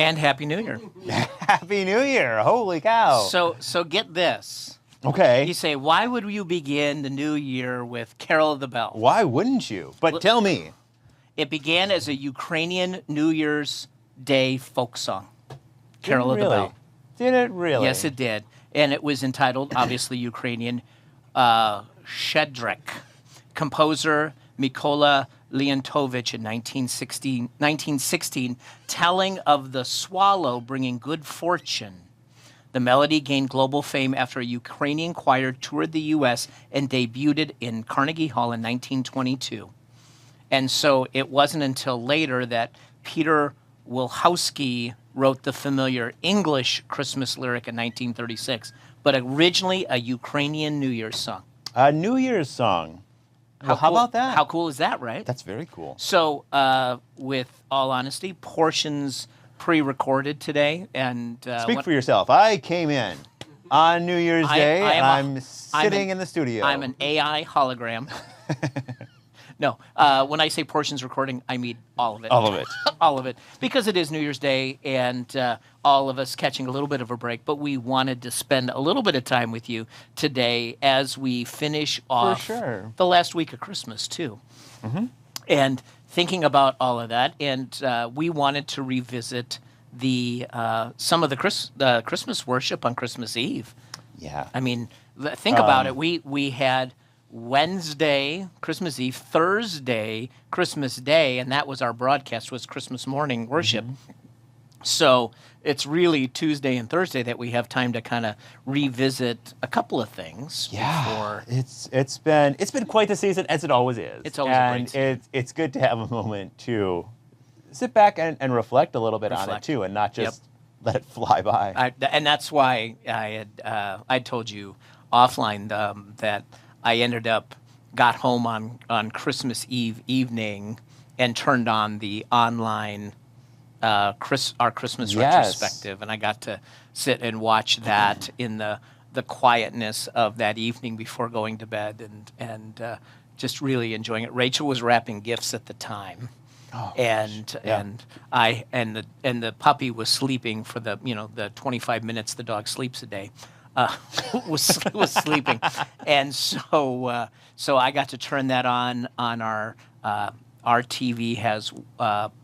And Happy New Year. Happy New Year. Holy cow. So get this. Okay. You say, why would you begin the new year with Carol of the Bells? Why wouldn't you? But tell me. It began as a Ukrainian New Year's Day folk song. Carol of the Really? Bell. Did it really? Yes, it did. And it was entitled, obviously Ukrainian, Shedrek. Composer Mykola Leontovich in 1916, telling of the swallow bringing good fortune. The melody gained global fame after a Ukrainian choir toured the U.S. and debuted in Carnegie Hall in 1922. And so it wasn't until later that Peter Wilhowsky wrote the familiar English Christmas lyric in 1936, but originally a Ukrainian New Year's song. A New Year's song. Well, how cool- about that? How cool is that, right? That's very cool. So, with all honesty, portions pre-recorded today, and Speak for yourself. I came in on New Year's Day, and I'm sitting in the studio. I'm an AI hologram. No, when I say portions recording, I mean all of it. All of it. All of it. Because it is New Year's Day and all of us catching a little bit of a break, but we wanted to spend a little bit of time with you today as we finish off the last week of Christmas, too. Mm-hmm. And thinking about all of that, and we wanted to revisit some of the Christmas worship on Christmas Eve. Yeah. I mean, think about it. We had Wednesday, Christmas Eve, Thursday, Christmas Day, and that was our broadcast, was Christmas morning worship. Mm-hmm. So it's really Tuesday and Thursday that we have time to kind of revisit a couple of things. Yeah, it's been quite the season, as it always is. It's always a great season. It's good to have a moment to sit back and reflect a little bit on it too, and not just let it fly by. And that's why I told you offline that I got home on Christmas Eve evening and turned on the online our Christmas retrospective, and I got to sit and watch that in the quietness of that evening before going to bed, and just really enjoying it. Rachel was wrapping gifts at the time. Oh, and the puppy was sleeping for the 25 minutes the dog sleeps a day. Was sleeping, and so I got to turn that on our TV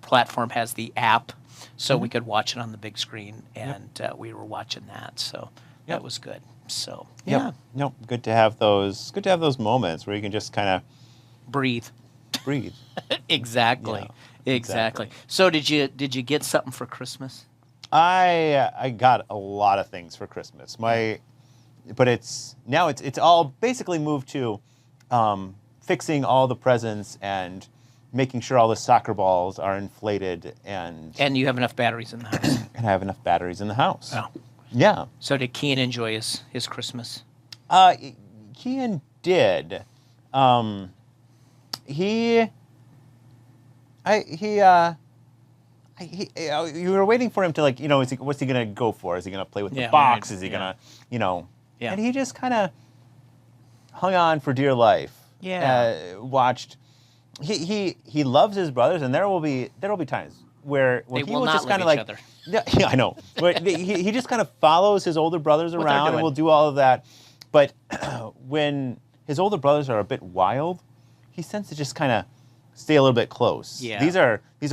platform has the app, so we could watch it on the big screen, and we were watching that, so that was good. So good to have those moments where you can just kind of breathe. Exactly. So did you get something for Christmas? I got a lot of things for Christmas. But it's all basically moved to fixing all the presents and making sure all the soccer balls are inflated and you have enough batteries in the house. And I have enough batteries in the house. Oh. Yeah. So did Kean enjoy his Christmas? Kean did. You were waiting for him to what's he gonna go for? Is he gonna play with the box? Is he gonna, Yeah. And he just kind of hung on for dear life. Yeah. Watched. He loves his brothers, and there will be times where they he will will not just kind of each other. Yeah, I know. But he just kind of follows his older brothers around and will do all of that. But when his older brothers are a bit wild, he tends to just kind of stay a little bit close. Yeah. These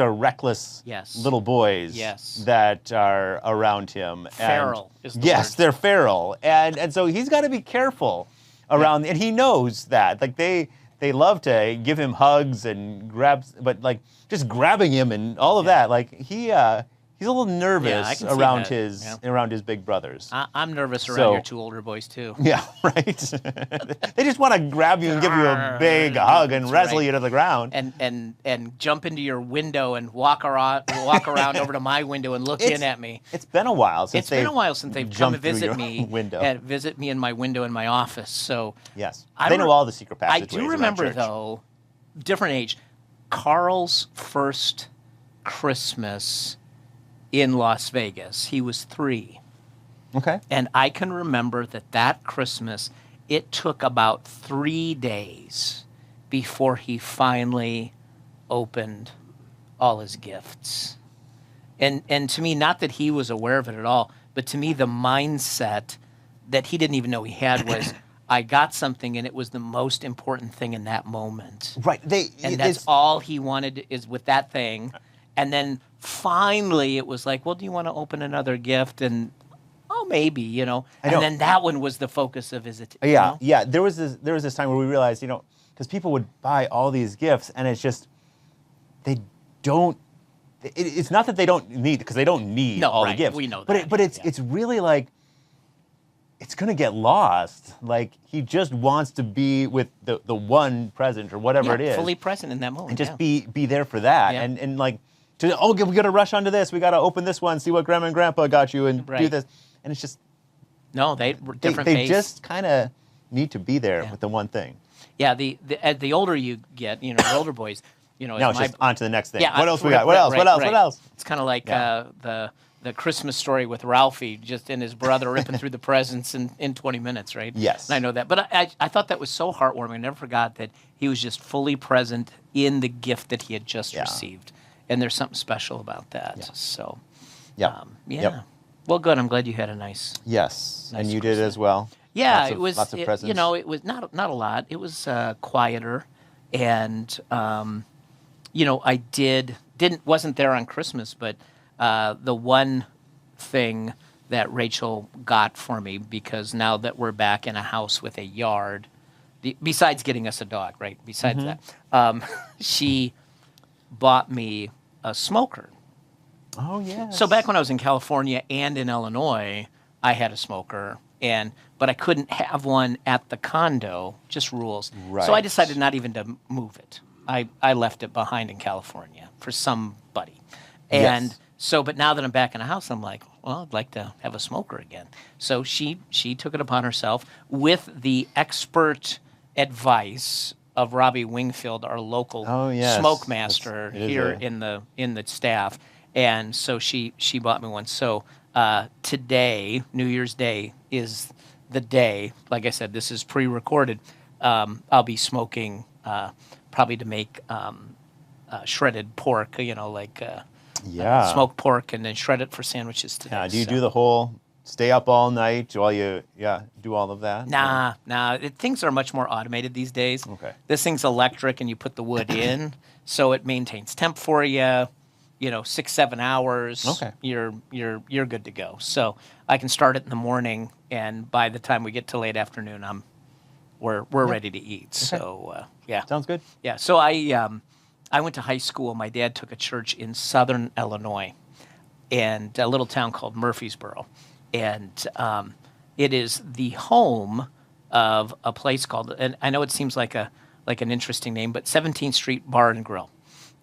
are reckless little boys that are around him. Feral is the word. They're feral. And so he's got to be careful around, and he knows that. Like they love to give him hugs and just grabbing him and all of that. Like he's a little nervous around his big brothers. I'm nervous around your two older boys too. Yeah, right. They just want to grab you and give you a big hug and wrestle you to the ground. And jump into your window and walk around over to my window and look in at me. It's been a while since they've come and visit me window. and visit me in my window in my office. So yes, they know all the secret passageways. I do remember though, different age, Carl's first Christmas in Las Vegas. He was 3. Okay. And I can remember that Christmas, it took about 3 days before he finally opened all his gifts. And to me, not that he was aware of it at all, but to me, the mindset that he didn't even know he had was, I got something, and it was the most important thing in that moment. Right. And that's all he wanted is with that thing. And then finally, it was like, well, do you want to open another gift? And oh, maybe, you know. I know. And then that one was the focus of his attention. Yeah, yeah. There was this time where we realized, you know, because people would buy all these gifts, and it's just they don't. It's not that they don't need, because they don't need all the gifts. We know but that. It's really like it's gonna get lost. Like he just wants to be with the one present or whatever it is, fully present in that moment, and just be there for that. Yeah. And like we got to rush onto this. We got to open this one, see what Grandma and Grandpa got you, and do this. And it's just no, they were different. They just kind of need to be there with the one thing. Yeah, the older you get, you know, the older boys, you know. Now it's just on to the next thing. Yeah, what else we got? What else? What else? What else? It's kind of like the Christmas Story with Ralphie, just and his brother ripping through the presents in 20 minutes, right? Yes. And I know that. But I thought that was so heartwarming. I never forgot that he was just fully present in the gift that he had just received. And there's something special about that. Yeah. So, yeah. Well, good. I'm glad you had a nice. Yes. Nice and you Christmas. did as well. Yeah, it was lots of presents. You know, it was not a lot. It was quieter, and you know, I wasn't there on Christmas, but the one thing that Rachel got for me, because now that we're back in a house with a yard, besides getting us a dog, right? Besides that, she bought me a smoker. Oh yeah. So back when I was in California and in Illinois, I had a smoker, but I couldn't have one at the condo, just rules. Right. So I decided not even to move it. I left it behind in California for somebody. And so, but now that I'm back in a house, I'm like, well, I'd like to have a smoker again. So she took it upon herself with the expert advice of Robbie Wingfield, our local smoke master here in the staff. And so she bought me one. So today, New Year's Day, is the day. Like I said, this is pre-recorded. I'll be smoking probably to make shredded pork. You know, like smoked pork, and then shred it for sandwiches today. Do you do the whole stay up all night while you do all of that? Nah. Things are much more automated these days. Okay. This thing's electric, and you put the wood in, so it maintains temp for you. You know, 6-7 hours. Okay. You're good to go. So I can start it in the morning, and by the time we get to late afternoon, we're ready to eat. Okay. So Sounds good. Yeah. So I went to high school. My dad took a church in southern Illinois, and a little town called Murfreesboro, and it is the home of a place called, and I know it seems like an interesting name, but 17th Street Bar and Grill.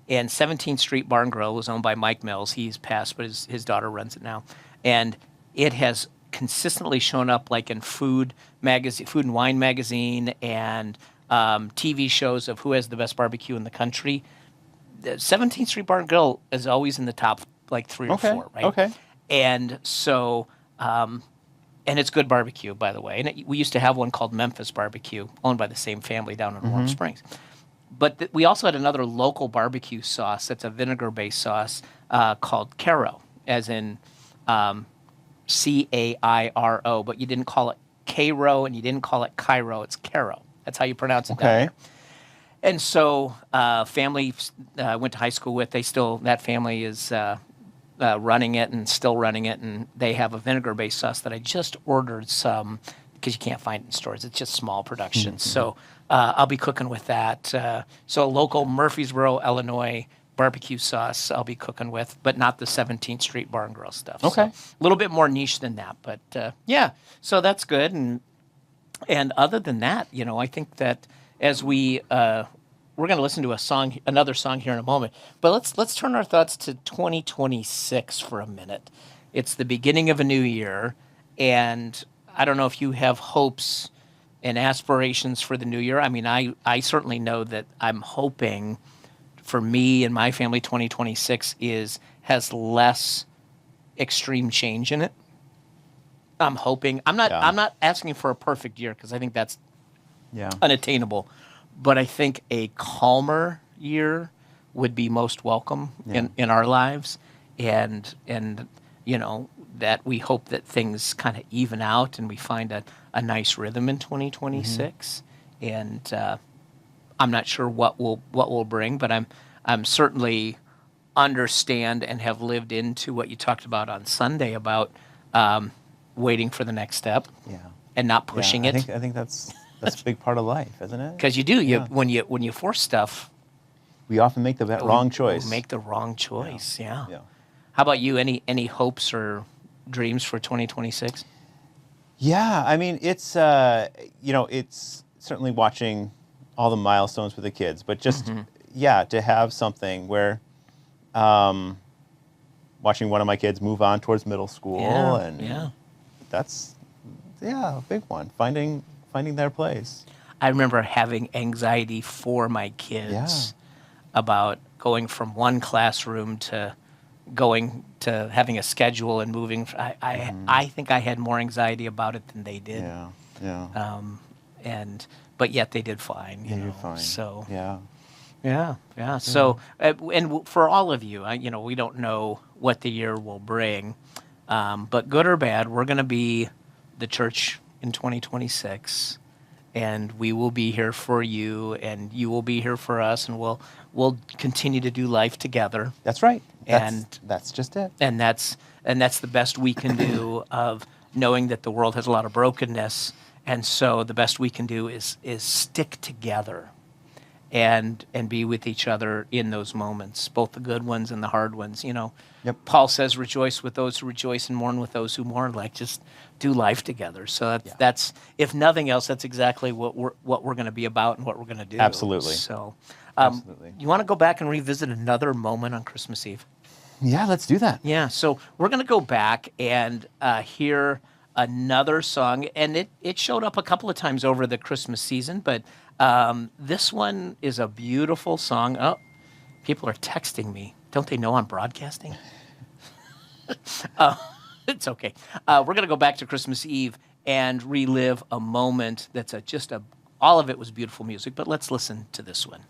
And 17th Street Bar and Grill was owned by Mike Mills. He's passed, but his daughter runs it now. And it has consistently shown up like in Food and Wine magazine, and TV shows of who has the best barbecue in the country. The 17th Street Bar and Grill is always in the top like 3 or 4, right? Okay. And so, and it's good barbecue, by the way. And we used to have one called Memphis Barbecue, owned by the same family down in Warm Springs. But we also had another local barbecue sauce that's a vinegar-based sauce called Cairo, as in Cairo, but you didn't call it Cairo and you didn't call it Cairo. It's Cairo. That's how you pronounce it down there. And so family went to high school with, that family is running it and still running it, and they have a vinegar-based sauce that I just ordered some, because you can't find it in stores. It's just small production. So I'll be cooking with that. So a local Murfreesboro, Illinois barbecue sauce I'll be cooking with, but not the 17th Street Bar and Grill stuff. Okay. So a little bit more niche than that, but so that's good. And other than that, you know, I think that as we're going to listen to another song here in a moment, but let's turn our thoughts to 2026 for a minute. It's the beginning of a new year, and I don't know if you have hopes and aspirations for the new year. I mean, I certainly know that I'm hoping for me and my family 2026 has less extreme change in it. I'm hoping. I'm not asking for a perfect year, because I think that's unattainable. But I think a calmer year would be most welcome in our lives. and that we hope that things kind of even out and we find a nice rhythm in 2026. And I'm not sure what will bring, but I'm certainly understand and have lived into what you talked about on Sunday about waiting for the next step Yeah. and not pushing I it. think that's a big part of life, isn't it? Because you do, Yeah. when you force stuff, We often make the wrong we choice. make the wrong choice. Yeah. Yeah. How about you? Any hopes or dreams for 2026? Yeah, I mean, it's it's certainly watching all the milestones with the kids, but just to have something where watching one of my kids move on towards middle school, Yeah, and yeah. that's a big one. Finding their place. I remember having anxiety for my kids about going from one classroom to going to having a schedule and moving. I think I had more anxiety about it than they did. Yeah, yeah. But yet they did fine. You Yeah, know. you're fine. So Yeah. yeah. So for all of you, we don't know what the year will bring, but good or bad, we're going to be the church in 2026. And we will be here for you, and you will be here for us, and we'll continue to do life together. That's right. And That's just it. And that's the best we can do of knowing that the world has a lot of brokenness, and so the best we can do is stick together, and be with each other in those moments, both the good ones and the hard ones. Yep. Paul says, "Rejoice with those who rejoice, and mourn with those who mourn." Like, just do life together. So that's if nothing else, that's exactly what we're going to be about and what we're going to do. Absolutely. So, Absolutely. you want to go back and revisit another moment on Christmas Eve? Yeah, let's do that. Yeah. So we're going to go back and hear another song, and it showed up a couple of times over the Christmas season, but this one is a beautiful song. Oh, people are texting me. Don't they know I'm broadcasting? It's okay. We're going to go back to Christmas Eve and relive a moment that's all of it was beautiful music, but let's listen to this one.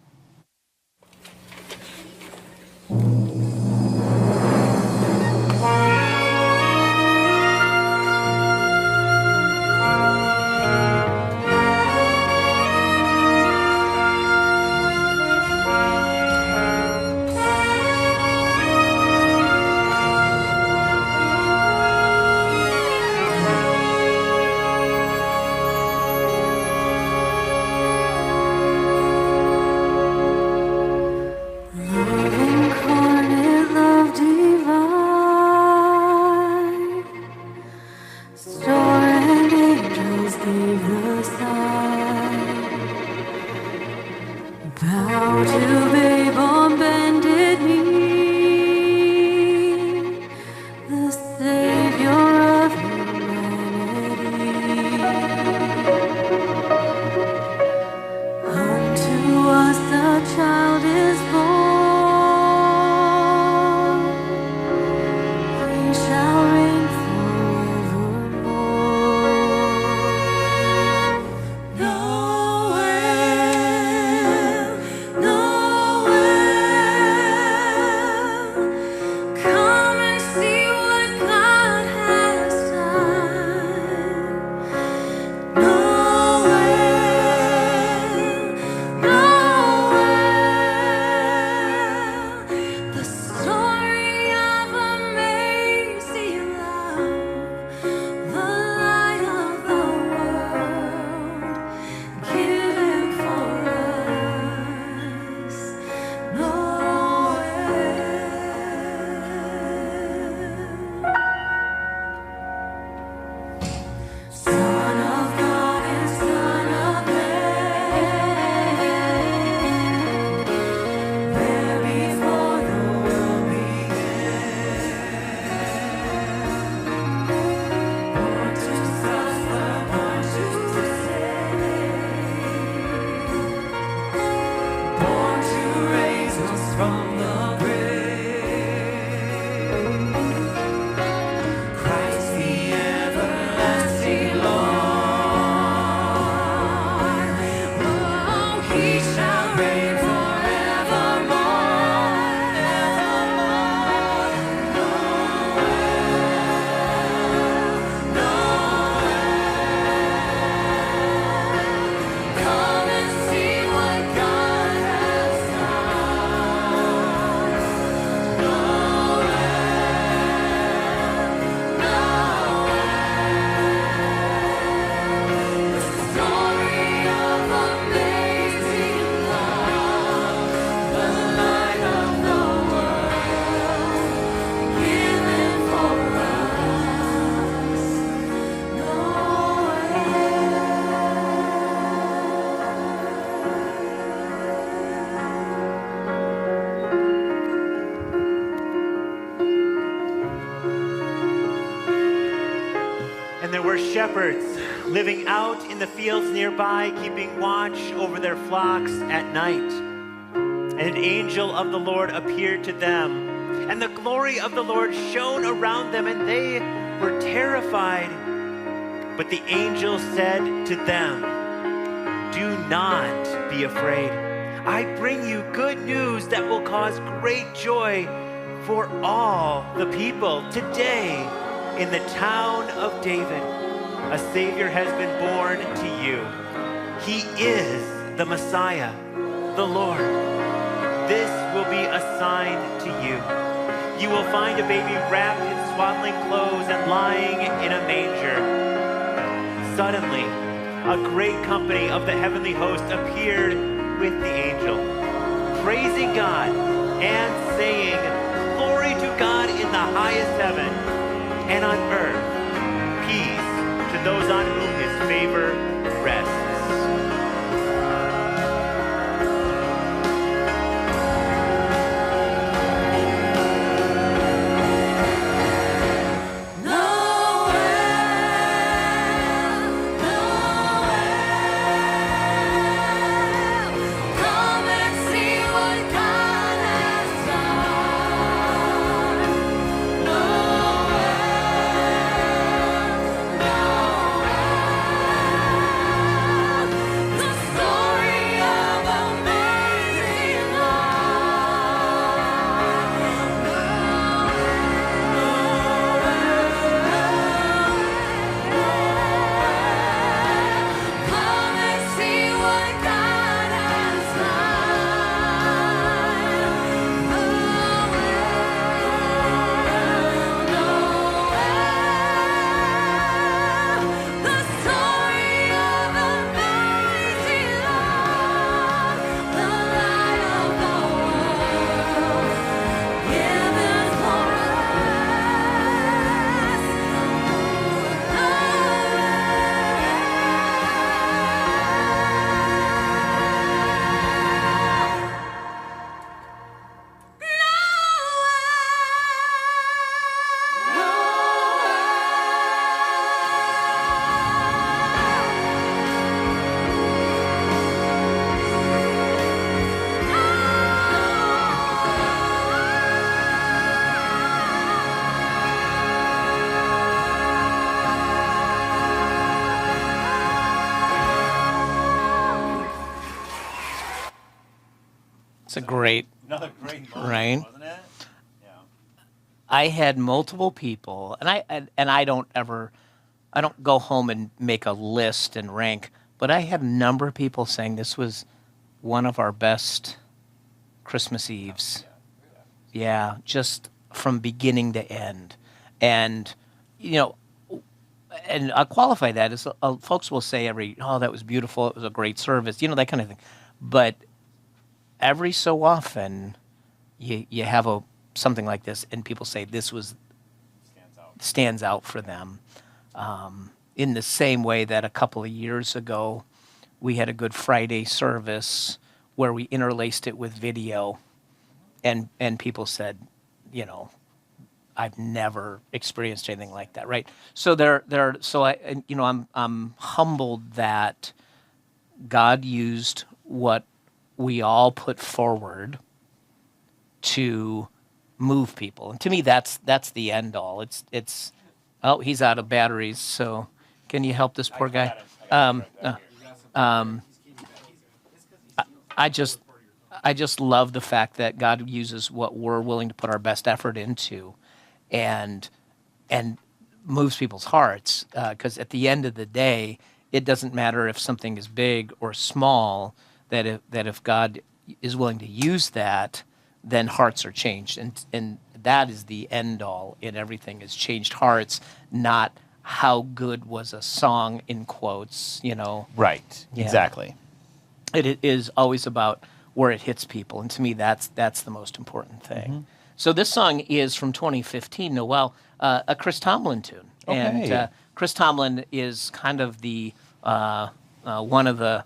were shepherds living out in the fields nearby, keeping watch over their flocks at night. And an angel of the Lord appeared to them, and the glory of the Lord shone around them, and they were terrified. But the angel said to them, "Do not be afraid. I bring you good news that will cause great joy for all the people. Today, in the town of David, a Savior has been born to you. He is the Messiah, the Lord. This will be a sign to you. You will find a baby wrapped in swaddling clothes and lying in a manger." Suddenly, a great company of the heavenly host appeared with the angel, praising God and saying, "Glory to God in the highest heaven, and on earth, peace to those on whom his favor rests." It's a great, Another great moment, right? wasn't it? Yeah. I had multiple people, and I don't go home and make a list and rank, but I had a number of people saying this was one of our best Christmas Eves. Yeah, just from beginning to end. And, and I'll qualify that as folks will say oh, that was beautiful, it was a great service, that kind of thing. But every so often, you have something like this, and people say this stands out for them. In the same way that a couple of years ago, we had a Good Friday service where we interlaced it with video, and people said, I've never experienced anything like that, right? So I'm humbled that God used what we all put forward to move people, and to me, that's the end all. It's oh, he's out of batteries, so can you help this poor guy? I just love the fact that God uses what we're willing to put our best effort into, and moves people's hearts. Because at the end of the day, it doesn't matter if something is big or small. That if God is willing to use that, then hearts are changed, and that is the end all in everything. Is changed hearts, not how good was a song in quotes. Right. Yeah. Exactly. It is always about where it hits people, and to me, that's the most important thing. Mm-hmm. So this song is from 2015, Noel, a Chris Tomlin tune, okay. And Chris Tomlin is kind of the one of the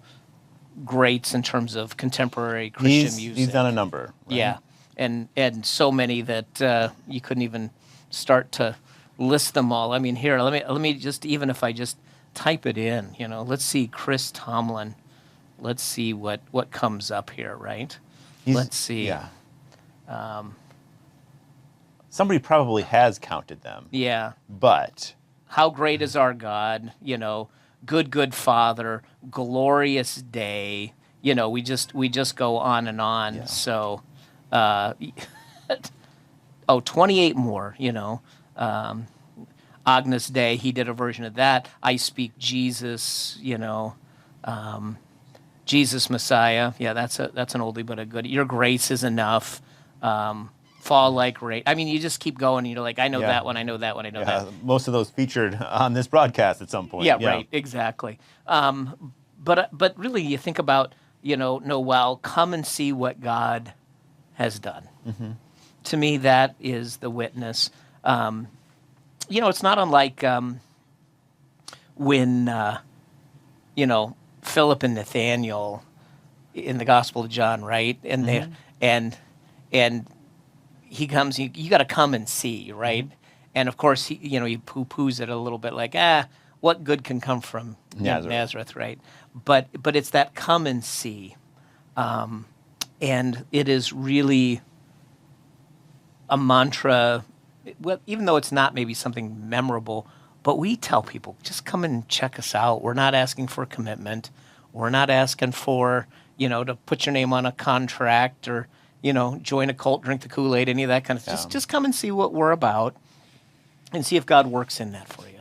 greats in terms of contemporary Christian music. He's done a number. Right? Yeah, and so many that you couldn't even start to list them all. I mean, here, let me just, even if I just type it in, let's see, Chris Tomlin. Let's see what comes up here, right? Let's see. Yeah. Somebody probably has counted them. Yeah. But How great is our God? Good Father, glorious day. We just go on and on. Yeah. So, 28 more. Agnus Dei, he did a version of that. I Speak Jesus. Jesus Messiah. Yeah, that's an oldie but a goodie. Your grace is enough. Fall like rain. I mean, you just keep going. And you're like, I know Yeah. that one. I know that one. I know that. most of those featured on this broadcast at some point. Yeah, right. Exactly. But really, you think about Noel. Come and see what God has done. Mm-hmm. To me, that is the witness. It's not unlike when Philip and Nathaniel in the Gospel of John, right? And Mm-hmm. and he comes. You got to come and see, right? Mm-hmm. And of course, he poo-poos it a little bit, like, what good can come from Nazareth, right? But it's that come and see, and it is really a mantra. Well, even though it's not maybe something memorable, but we tell people, just come and check us out. We're not asking for a commitment. We're not asking for, to put your name on a contract or, join a cult, drink the Kool-Aid, any of that kind of stuff. Just come and see what we're about and see if God works in that for you.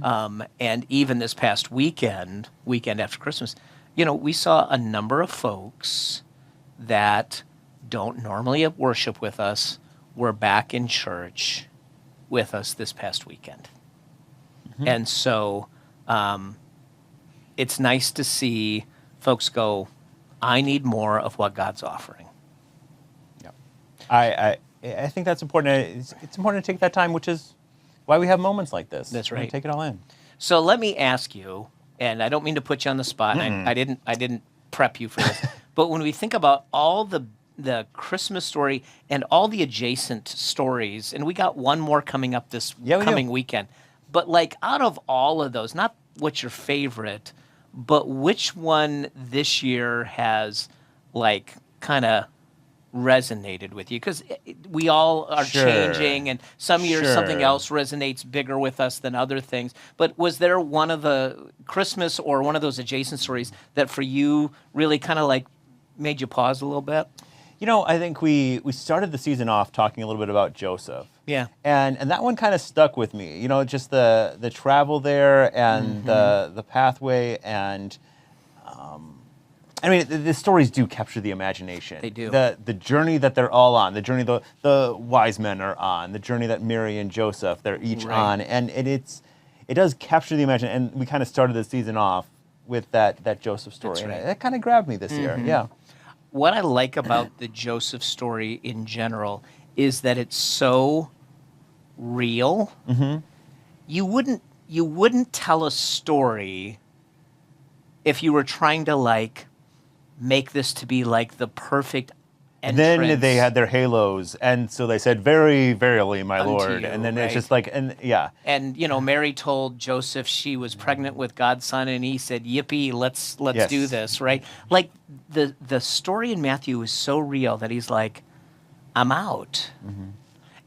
Mm-hmm. And even this past weekend after Christmas, we saw a number of folks that don't normally worship with us were back in church with us this past weekend. Mm-hmm. And so it's nice to see folks go, I need more of what God's offering. Yeah. I think that's important. It's important to take that time, which is why we have moments like this. That's right. Take it all in. So let me ask you, and I don't mean to put you on the spot, and I didn't prep you for this, but when we think about all the Christmas story and all the adjacent stories, and we got one more coming up this coming weekend, but like out of all of those, not what's your favorite, but which one this year has like kind of resonated with you? Because we all are changing, and some years something else resonates bigger with us than other things. But was there one of the Christmas or one of those adjacent stories that for you really kind of like made you pause a little bit? I think we started the season off talking a little bit about Joseph. Yeah. And that one kind of stuck with me. Just the travel there and the pathway, and the stories do capture the imagination. They do. The journey that they're all on, the journey the wise men are on, the journey that Mary and Joseph they're each on, and it does capture the imagination. And we kind of started the season off with that Joseph story. That's right. And that kind of grabbed me this year. Yeah. What I like about the Joseph story in general is that it's so real. Mm-hmm. You wouldn't tell a story if you were trying to like make this to be like the perfect entrance. Then they had their halos, and so they said, "Very verily, my Lord." You, and then right? it's just like, and yeah. And Mary told Joseph she was pregnant with God's son, and he said, "Yippee, let's do this," right? Like the story in Matthew is so real that he's like, "I'm out." Mm-hmm.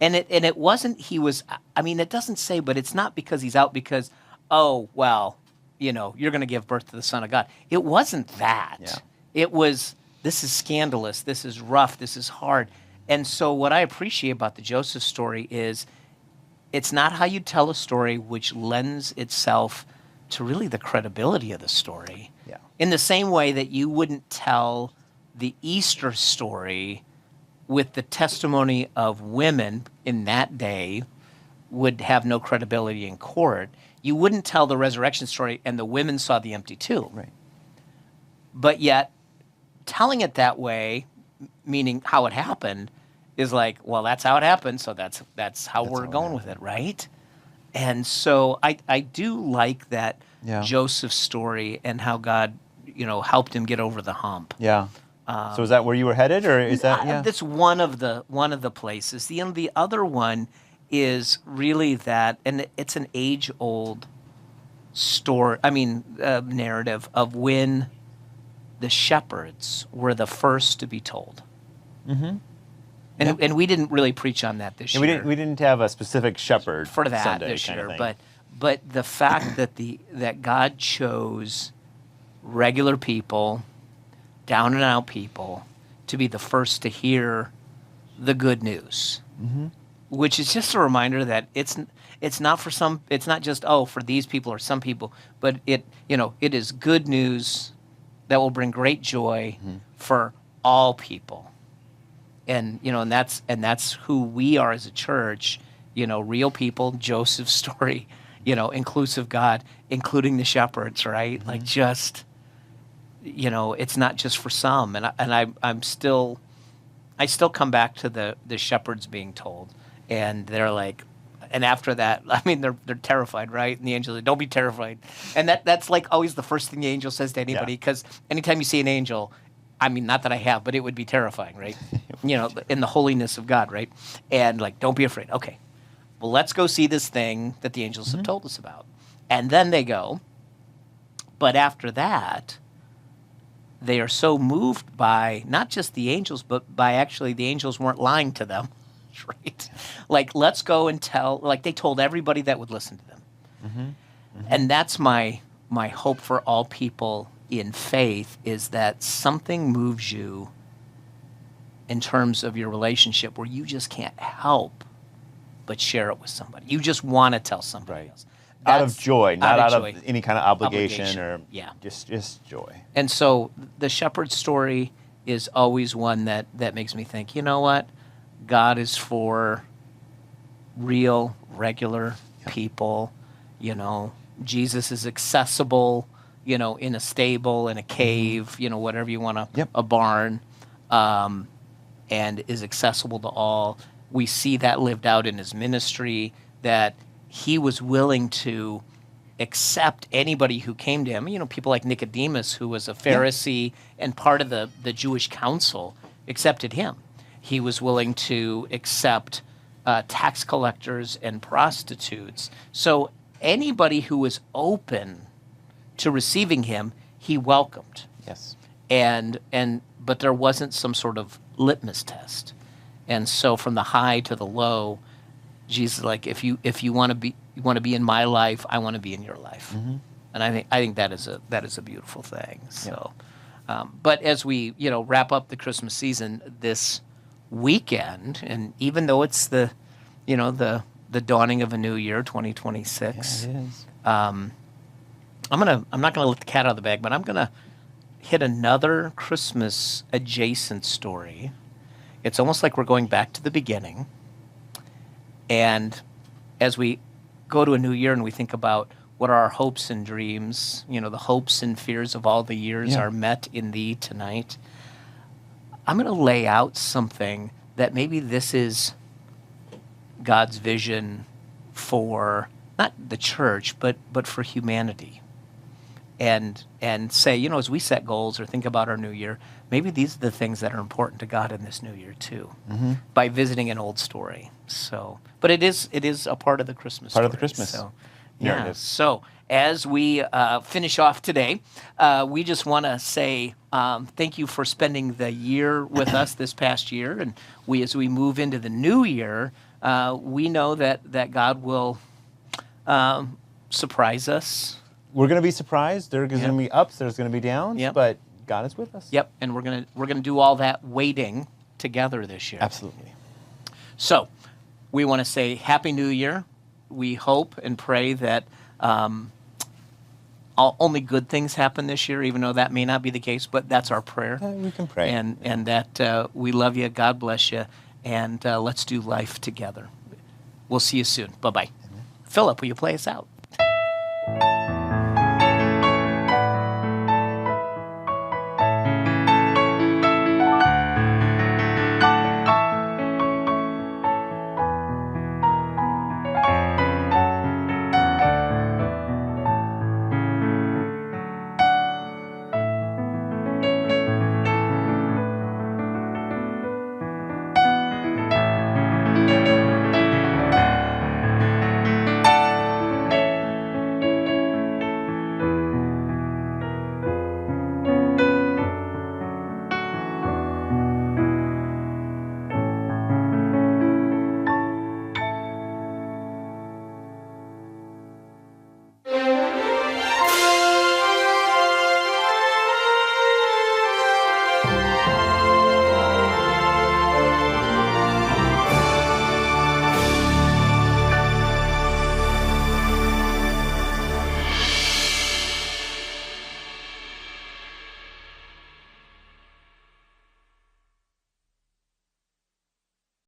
And it wasn't he was. I mean, it doesn't say, but it's not because he's out because, oh well, you're going to give birth to the Son of God. It wasn't that. Yeah. It was, this is scandalous, this is rough, this is hard. And so what I appreciate about the Joseph story is it's not how you tell a story which lends itself to really the credibility of the story. Yeah. In the same way that you wouldn't tell the Easter story with the testimony of women in that day would have no credibility in court. You wouldn't tell the resurrection story and the women saw the empty tomb. Right. But yet, telling it that way, meaning how it happened, is like, well, that's how it happened, so that's how we're going with it, right? And so I do like that Joseph story and how God, helped him get over the hump. Yeah. So is that where you were headed, or is that? Yeah. That's one of the places. The other one is really that, and it's an age-old story. I mean, narrative of when the shepherds were the first to be told. Mm-hmm. And we didn't really preach on that this And year. we didn't have a specific shepherd for that Sunday this kind year, of thing. but the fact that that God chose regular people, down and out people, to be the first to hear the good news, which is just a reminder that it's not for some, it's not just for these people or some people, but it is good news that will bring great joy for all people. And and that's who we are as a church, real people, Joseph's story, inclusive God, including the shepherds, right? Like just, it's not just for some. And I still come back to the shepherds being told, and they're like, and after that, I mean, they're terrified, right? And the angel said, "Don't be terrified," and that's like always the first thing the angel says to anybody, because anytime you see an angel, I mean, not that I have, but it would be terrifying, right? In the holiness of God, right? And like, don't be afraid. Okay, well, let's go see this thing that the angels have told us about. And then they go, but after that, they are so moved by not just the angels, but by actually the angels weren't lying to them, right? Like, let's go and tell, like they told everybody that would listen to them. And that's my hope for all people in faith, is that something moves you in terms of your relationship where you just can't help but share it with somebody. You just want to tell somebody else. Out of joy, not out joy. of any kind of obligation or Yeah. just joy. And so the shepherd story is always one that makes me think, you know what? God is for real, regular people. Jesus is accessible, in a stable, in a cave, whatever you want to, a barn, and is accessible to all. We see that lived out in his ministry, that he was willing to accept anybody who came to him. People like Nicodemus, who was a Pharisee and part of the Jewish council, accepted him. He was willing to accept tax collectors and prostitutes. So anybody who was open to receiving him, he welcomed. Yes. But there wasn't some sort of litmus test. And so from the high to the low, Jesus is like, if you want to be in my life, I want to be in your life. And I think that is a beautiful thing. So, but as we wrap up the Christmas season this weekend, and even though it's the dawning of a new year, 2026, Yeah, it is. I'm not gonna let the cat out of the bag, but I'm gonna hit another Christmas adjacent story. It's almost like we're going back to the beginning. And as we go to a new year and we think about what are our hopes and dreams, the hopes and fears of all the years are met in thee tonight. I'm going to lay out something that maybe this is God's vision for not the church, but for humanity. And say, as we set goals or think about our new year, maybe these are the things that are important to God in this new year too, by visiting an old story. So, but it is a part of the Christmas Part story. of the Christmas So, narrative. So as we finish off today, we just want to say thank you for spending the year with us this past year, and as we move into the new year, we know that God will surprise us. We're going to be surprised. There's going to be ups, there's going to be downs, but God is with us. Yep, and we're gonna do all that waiting together this year. Absolutely. So, we want to say Happy New Year. We hope and pray that only good things happen this year, even though that may not be the case. But that's our prayer. We can pray. And that we love you. God bless you, and let's do life together. We'll see you soon. Bye bye. Philip, will you play us out?